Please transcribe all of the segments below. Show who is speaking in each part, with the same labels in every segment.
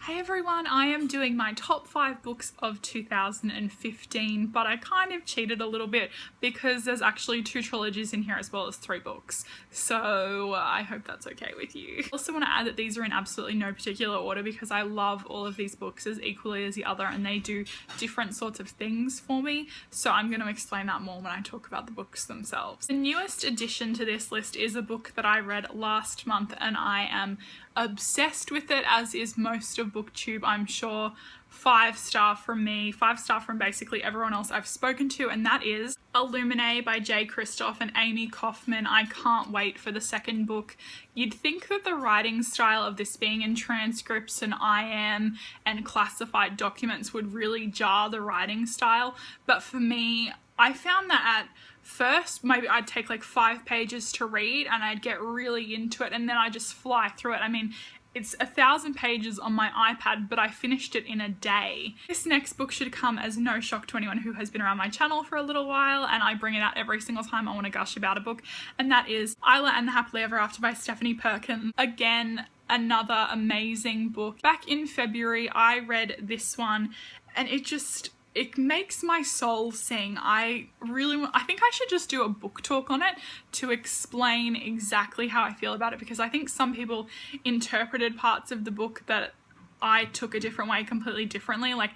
Speaker 1: Hey everyone, I am doing my top 5 books of 2015, but I kind of cheated a little bit because there's actually 2 trilogies in here as well as 3 books. So I hope that's okay with you. I also want to add that these are in absolutely no particular order because I love all of these books as equally as the other and they do different sorts of things for me. So I'm going to explain that more when I talk about the books themselves. The newest addition to this list is a book that I read last month and I am obsessed with it, as is most of BookTube, I'm sure. 5-star from me, 5-star from basically everyone else I've spoken to, and that is Illuminae by J. Kristoff and Amy Kaufman. I can't wait for the second book. You'd think that the writing style of this being in transcripts and IM and classified documents would really jar the writing style, but for me, I found that at first maybe I'd take like 5 pages to read and I'd get really into it and then I just fly through it. I mean, it's 1,000 pages on my iPad, but I finished it in a day. This next book should come as no shock to anyone who has been around my channel for a little while, and I bring it out every single time I want to gush about a book, and that is Isla and the Happily Ever After by Stephanie Perkins. Again, another amazing book. Back in February, I read this one, and it makes my soul sing. I think I should just do a book talk on it to explain exactly how I feel about it, because I think some people interpreted parts of the book that I took a different way completely differently. Like,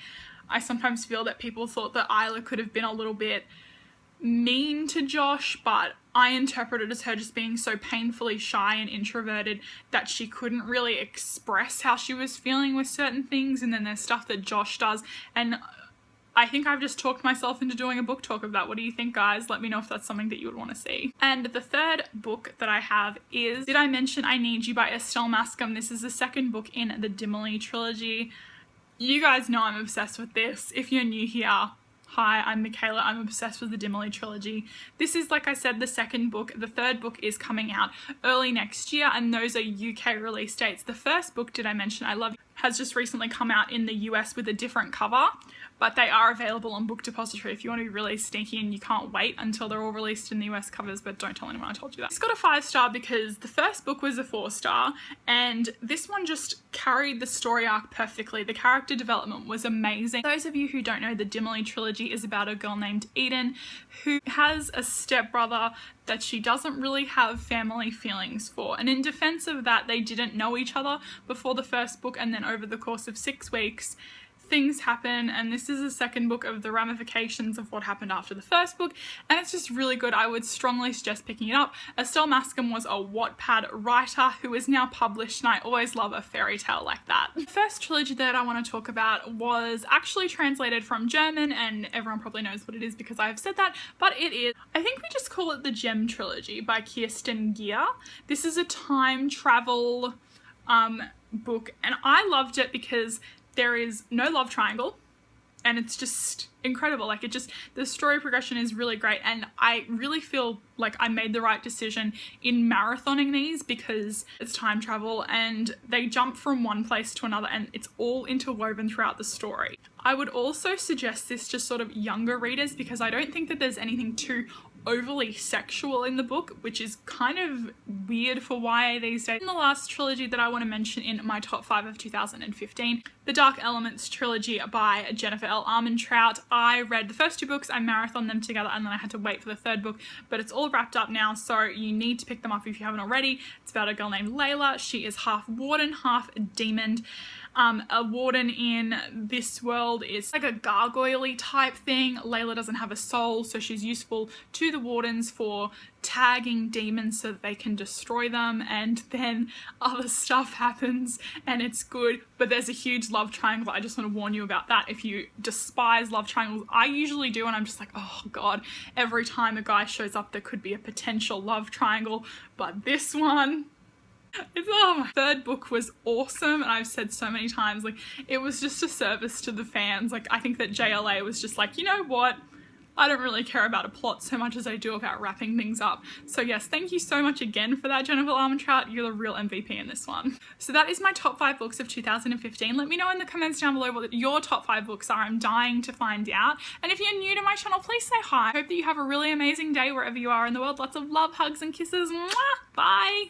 Speaker 1: I sometimes feel that people thought that Isla could have been a little bit mean to Josh, but I interpreted as her just being so painfully shy and introverted that she couldn't really express how she was feeling with certain things, and then there's stuff that Josh does, and I think I've just talked myself into doing a book talk of that. What do you think, guys? Let me know if that's something that you would want to see. And the third book that I have is Did I Mention I Need You by Estelle Mascom. This is the second book in the Dimily trilogy. You guys know I'm obsessed with this. If you're new here, hi, I'm Mikayla. I'm obsessed with the Dimily trilogy. This is, like I said, the second book. The third book is coming out early next year, and those are UK release dates. The first book, Did I Mention I Love You, has just recently come out in the US with a different cover, but they are available on Book Depository if you want to be really sneaky and you can't wait until they're all released in the US covers, but don't tell anyone I told you that. It's got a 5-star because the first book was a 4-star, and this one just carried the story arc perfectly. The character development was amazing. Those of you who don't know, the Dimily trilogy is about a girl named Eden who has a stepbrother that she doesn't really have family feelings for, and in defense of that, they didn't know each other before the first book, and then over the course of 6 weeks things happen, and this is the second book of the ramifications of what happened after the first book, and it's just really good. I would strongly suggest picking it up. Estelle Mascom was a Wattpad writer who is now published, and I always love a fairy tale like that. The first trilogy that I want to talk about was actually translated from German, and everyone probably knows what it is because I've said that, but it is, I think we just call it the Gem trilogy by Kirsten Gier. This is a time travel book, and I loved it because there is no love triangle and it's just incredible. Like, the story progression is really great, and I really feel like I made the right decision in marathoning these because it's time travel and they jump from one place to another and it's all interwoven throughout the story. I would also suggest this to sort of younger readers because I don't think that there's anything too overly sexual in the book, which is kind of weird for YA these days. And the last trilogy that I want to mention in my top 5 of 2015, the Dark Elements trilogy by Jennifer L. Armentrout. I read the first 2 books, I marathoned them together, and then I had to wait for the third book, but it's all wrapped up now, so you need to pick them up if you haven't already. It's about a girl named Layla. She is half warden, half demon. A warden in this world is like a gargoyle-y type thing. Layla doesn't have a soul, so she's useful to the wardens for tagging demons so that they can destroy them, and then other stuff happens and it's good, but there's a huge love triangle. I just want to warn you about that. If you despise love triangles, I usually do, and I'm just like, oh god, every time a guy shows up there could be a potential love triangle, but this one, my third book was awesome, and I've said so many times, like, it was just a service to the fans. Like, I think that JLA was just like, you know what, I don't really care about a plot so much as I do about wrapping things up. So yes, thank you so much again for that, Jennifer Armentrout. You're the real MVP in this one. So that is my top 5 books of 2015. Let me know in the comments down below what your top 5 books are. I'm dying to find out. And if you're new to my channel, please say hi. I hope that you have a really amazing day wherever you are in the world. Lots of love, hugs, and kisses. Mwah! Bye!